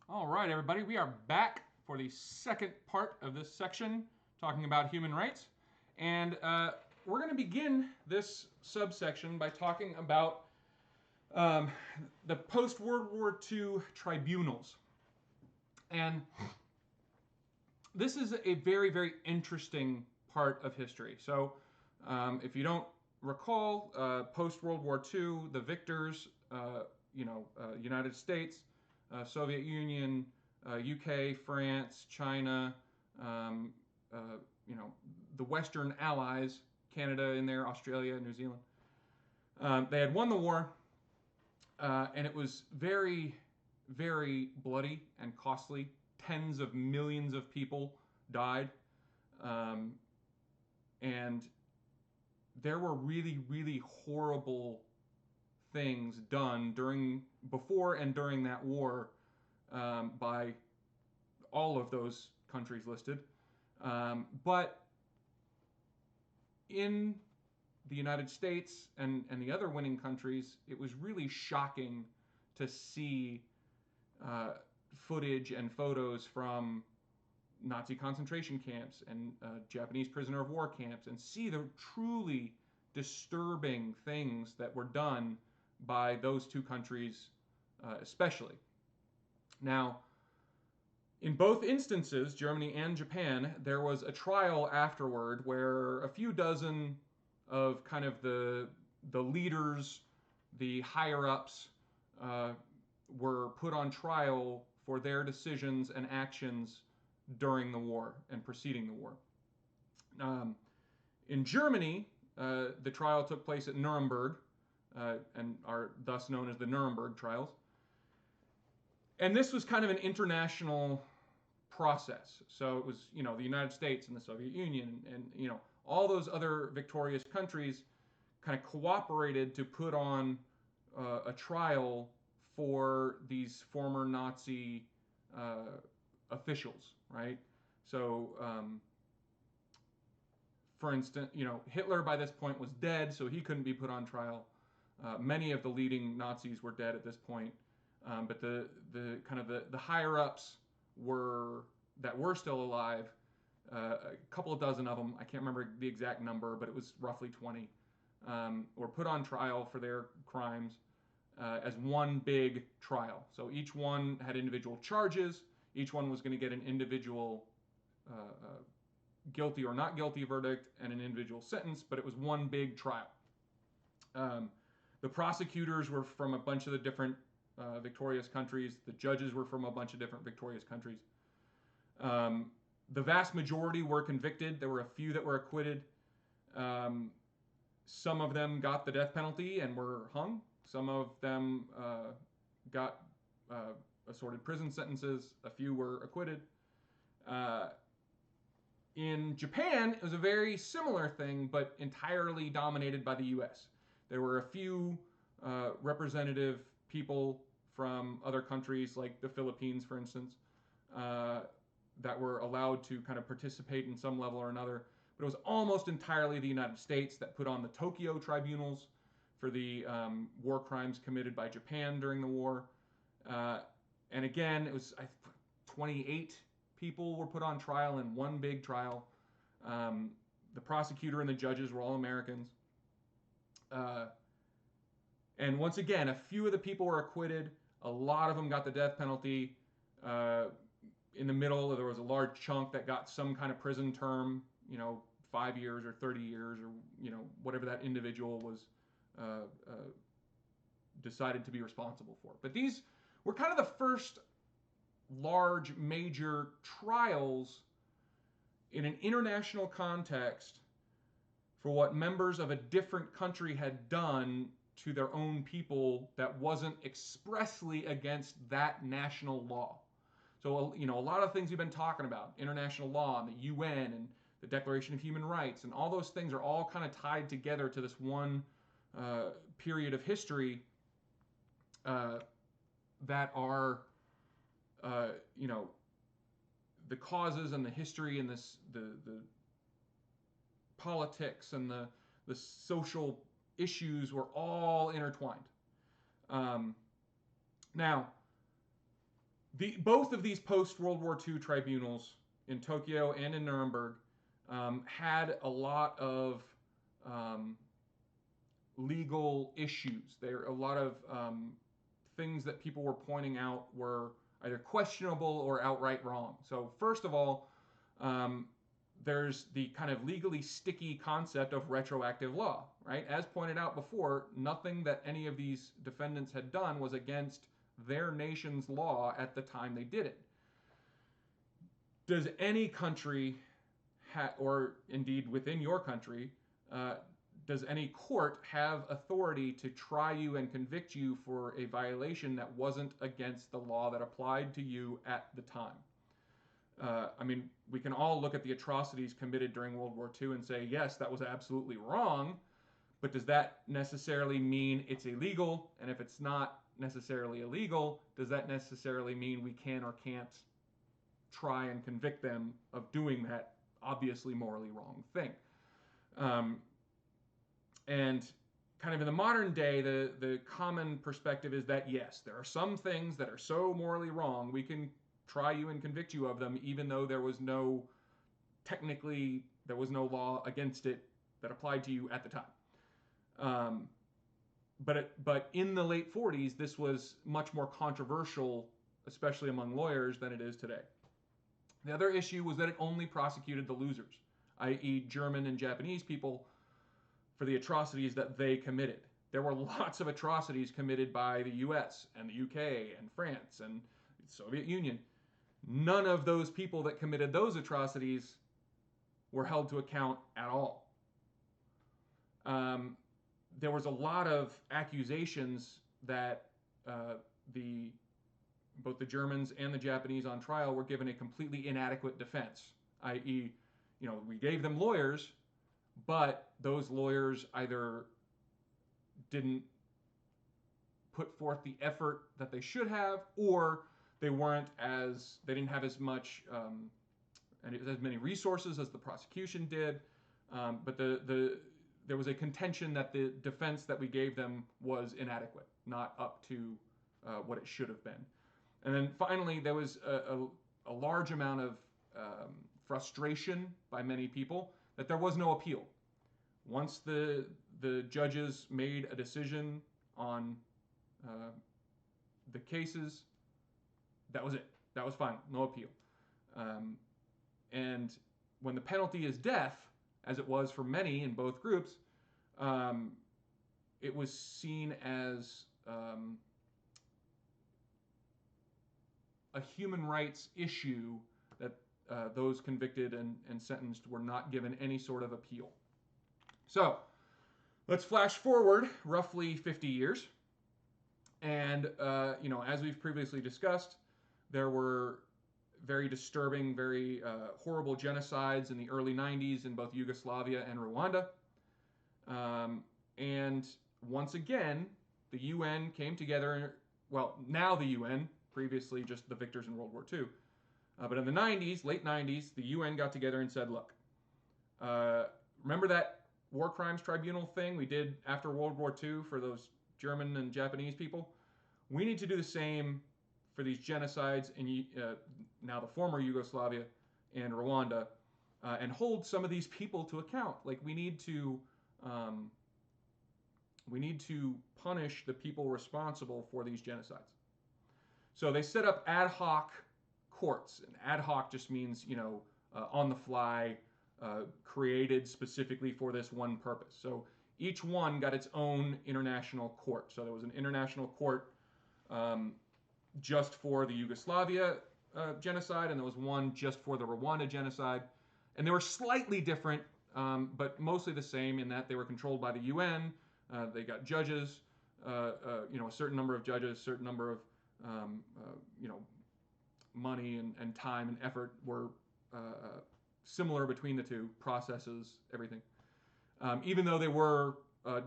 All right, everybody, we are back for the second part of this section talking about human rights. And we're going to begin this subsection by talking about um, the post World War II tribunals. And this is a very, very interesting part of history. So, if you don't recall, post World War II, the victors, United States, Soviet Union, UK, France, China, um, the Western Allies, Canada in there, Australia, New Zealand. They had won the war, and it was very, very bloody and costly. Tens of millions of people died, um, and there were really, really horrible things done before and during that war by all of those countries listed. But in the United States and the other winning countries, it was really shocking to see footage and photos from Nazi concentration camps and Japanese prisoner of war camps and see the truly disturbing things that were done by those two countries, especially. Now, in both instances, Germany and Japan, there was a trial afterward where a few dozen of kind of the leaders, the higher ups, were put on trial for their decisions and actions during the war and preceding the war. Um, in Germany, the trial took place at Nuremberg and are thus known as the Nuremberg trials. And this was kind of an international process. So it was, the United States and the Soviet Union and all those other victorious countries kind of cooperated to put on a trial for these former Nazi officials, right? So, for instance, Hitler by this point was dead, so he couldn't be put on trial. Many of the leading Nazis were dead at this point, but the kind of the higher ups were still alive. A couple of dozen of them, I can't remember the exact number, but it was roughly 20, were put on trial for their crimes as one big trial. So each one had individual charges. Each one was going to get an individual guilty or not guilty verdict and an individual sentence, but it was one big trial. The prosecutors were from a bunch of the different victorious countries. The judges were from a bunch of different victorious countries. The vast majority were convicted. There were a few that were acquitted. Some of them got the death penalty and were hung. Some of them got assorted prison sentences. A few were acquitted. In Japan, it was a very similar thing, but entirely dominated by the U.S. There were a few representative people from other countries, like the Philippines, for instance, that were allowed to kind of participate in some level or another. But it was almost entirely the United States that put on the Tokyo tribunals for the war crimes committed by Japan during the war. And again, it was 28 people were put on trial in one big trial. The prosecutor and the judges were all Americans. And once again, a few of the people were acquitted. A lot of them got the death penalty. In the middle, there was a large chunk that got some kind of prison term, 5 years or 30 years or, whatever that individual was decided to be responsible for. But these were kind of the first large major trials in an international context for what members of a different country had done to their own people that wasn't expressly against that national law. So, a lot of things we've been talking about, international law and the UN and the Declaration of Human Rights, and all those things are all kind of tied together to this one period of history that are, the causes and the history and the politics and the social issues were all intertwined. Now, Both of these post-World War II tribunals in Tokyo and in Nuremberg had a lot of um, legal issues. There are a lot of things that people were pointing out were either questionable or outright wrong. So first of all, um, there's the kind of legally sticky concept of retroactive law, right? As pointed out before, nothing that any of these defendants had done was against their nation's law at the time they did it. Does any country, or indeed within your country, does any court have authority to try you and convict you for a violation that wasn't against the law that applied to you at the time? I mean, we can all look at the atrocities committed during World War II and say, yes, that was absolutely wrong, but does that necessarily mean it's illegal? And if it's not necessarily illegal, does that necessarily mean we can or can't try and convict them of doing that obviously morally wrong thing? And kind of in the modern day, the common perspective is that yes, there are some things that are so morally wrong, we can try you and convict you of them, even though there was no law against it that applied to you at the time. But in the late 40s, this was much more controversial, especially among lawyers, than it is today. The other issue was that it only prosecuted the losers, i.e. German and Japanese people, for the atrocities that they committed. There were lots of atrocities committed by the US and the UK and France and the Soviet Union. None of those people that committed those atrocities were held to account at all. There was a lot of accusations that both the Germans and the Japanese on trial were given a completely inadequate defense, i.e., we gave them lawyers, but those lawyers either didn't put forth the effort that they should have, or they didn't have as much and as many resources as the prosecution did. But there was a contention that the defense that we gave them was inadequate, not up to what it should have been. And then finally, there was a large amount of frustration by many people that there was no appeal. Once the judges made a decision on the cases, that was it. That was final, no appeal. And when the penalty is death, as it was for many in both groups, it was seen as a human rights issue that those convicted and sentenced were not given any sort of appeal. So let's flash forward roughly 50 years. And, as we've previously discussed, there were very disturbing, very horrible genocides in the early 90s in both Yugoslavia and Rwanda. And once again, the UN came together, well, now the UN, previously just the victors in World War II. But in the 90s, late 90s, the UN got together and said, look, remember that war crimes tribunal thing we did after World War II for those German and Japanese people? We need to do the same for these genocides in now the former Yugoslavia and Rwanda, and hold some of these people to account. Like we need to punish the people responsible for these genocides. So they set up ad hoc courts, and ad hoc just means on the fly, created specifically for this one purpose. So each one got its own international court. So there was an international court just for the Yugoslavia genocide, and there was one just for the Rwanda genocide. And they were slightly different, but mostly the same in that they were controlled by the UN. They got judges, a certain number of judges, a certain number of, money and time and effort were similar between the two processes, everything. Even though they were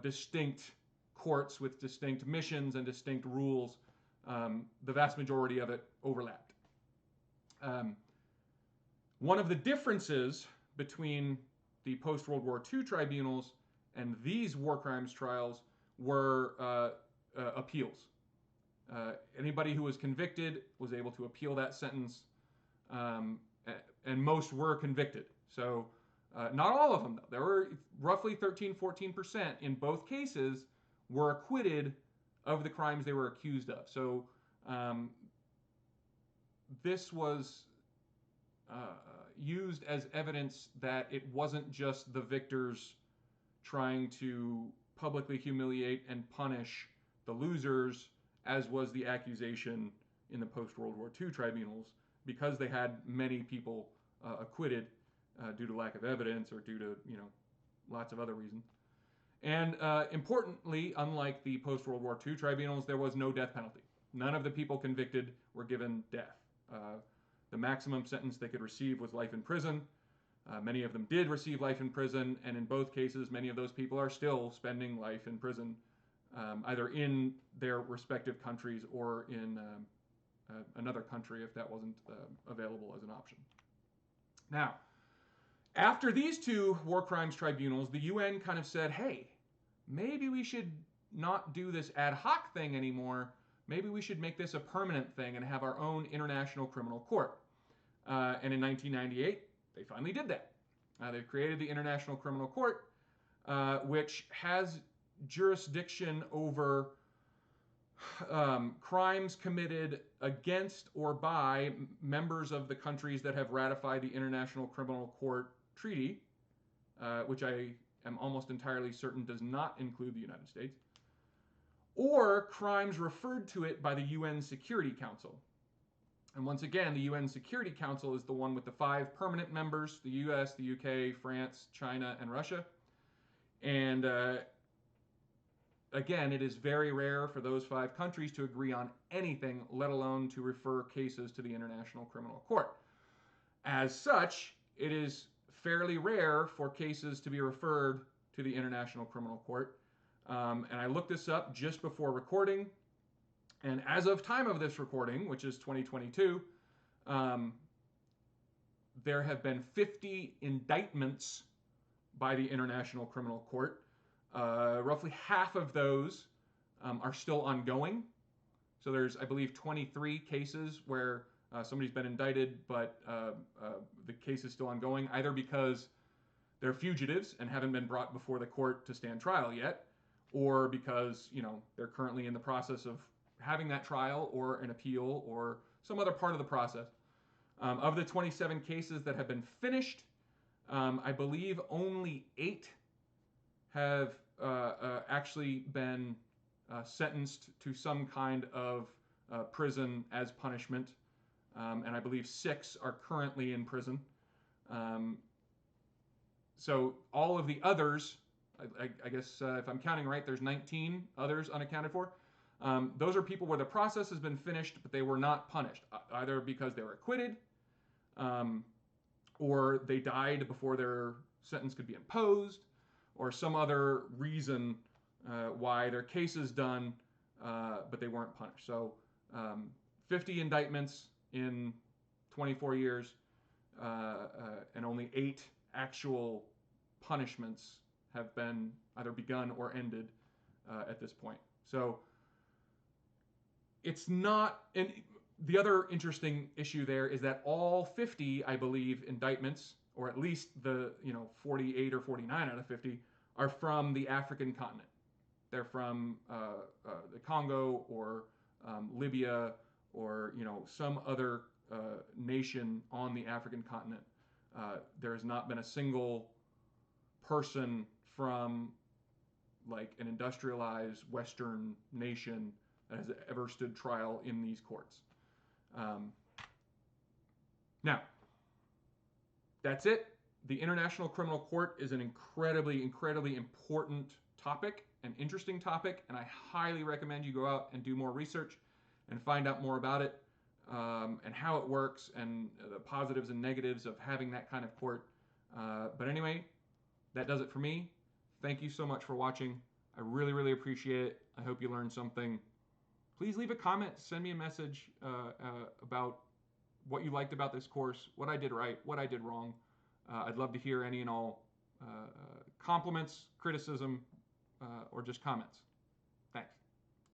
distinct courts with distinct missions and distinct rules, the vast majority of it overlapped. One of the differences between the post-World War II tribunals and these war crimes trials were appeals. Anybody who was convicted was able to appeal that sentence, um, and most were convicted. So not all of them, though. There were roughly 13, 14% in both cases were acquitted of the crimes they were accused of. So this was used as evidence that it wasn't just the victors trying to publicly humiliate and punish the losers, as was the accusation in the post-World War II tribunals, because they had many people acquitted due to lack of evidence or due to lots of other reasons. And importantly, unlike the post-World War II tribunals, there was no death penalty. None of the people convicted were given death. The maximum sentence they could receive was life in prison. Many of them did receive life in prison, and in both cases, many of those people are still spending life in prison, either in their respective countries or in another country if that wasn't available as an option. Now, after these two war crimes tribunals, the UN kind of said, hey, maybe we should not do this ad hoc thing anymore. Maybe we should make this a permanent thing and have our own international criminal court. And in 1998, they finally did that. They've created the International Criminal Court, which has jurisdiction over crimes committed against or by members of the countries that have ratified the International Criminal Court Treaty, which I am almost entirely certain does not include the United States, or crimes referred to it by the UN Security Council. And once again, the UN Security Council is the one with the 5 permanent members: the US, the UK, France, China, and Russia. And again, it is very rare for those 5 countries to agree on anything, let alone to refer cases to the International Criminal Court. As such, it is fairly rare for cases to be referred to the International Criminal Court. And I looked this up just before recording. And as of time of this recording, which is 2022, there have been 50 indictments by the International Criminal Court. Roughly half of those are still ongoing. So there's, I believe, 23 cases where somebody's been indicted, but the case is still ongoing, either because they're fugitives and haven't been brought before the court to stand trial yet, or because they're currently in the process of having that trial or an appeal or some other part of the process. Of the 27 cases that have been finished, I believe only 8 have actually been sentenced to some kind of prison as punishment, and I believe 6 are currently in prison. So all of the others, I guess if I'm counting right, there's 19 others unaccounted for. Those are people where the process has been finished, but they were not punished, either because they were acquitted, or they died before their sentence could be imposed, or some other reason why their case is done, but they weren't punished. So 50 indictments in 24 years, and only 8 actual punishments have been either begun or ended at this point. So it's not, and the other interesting issue there is that all 50, I believe, indictments, or at least the 48 or 49 out of 50, are from the African continent. They're from the Congo or Libya or some other nation on the African continent. There has not been a single person from like an industrialized Western nation that has ever stood trial in these courts. Now, that's it. The International Criminal Court is an incredibly, incredibly important topic, an interesting topic, and I highly recommend you go out and do more research and find out more about it, and how it works, and the positives and negatives of having that kind of court. But anyway, that does it for me. Thank you so much for watching. I really, really appreciate it. I hope you learned something. Please leave a comment, send me a message about what you liked about this course, what I did right, what I did wrong. I'd love to hear any and all compliments, criticism, or just comments.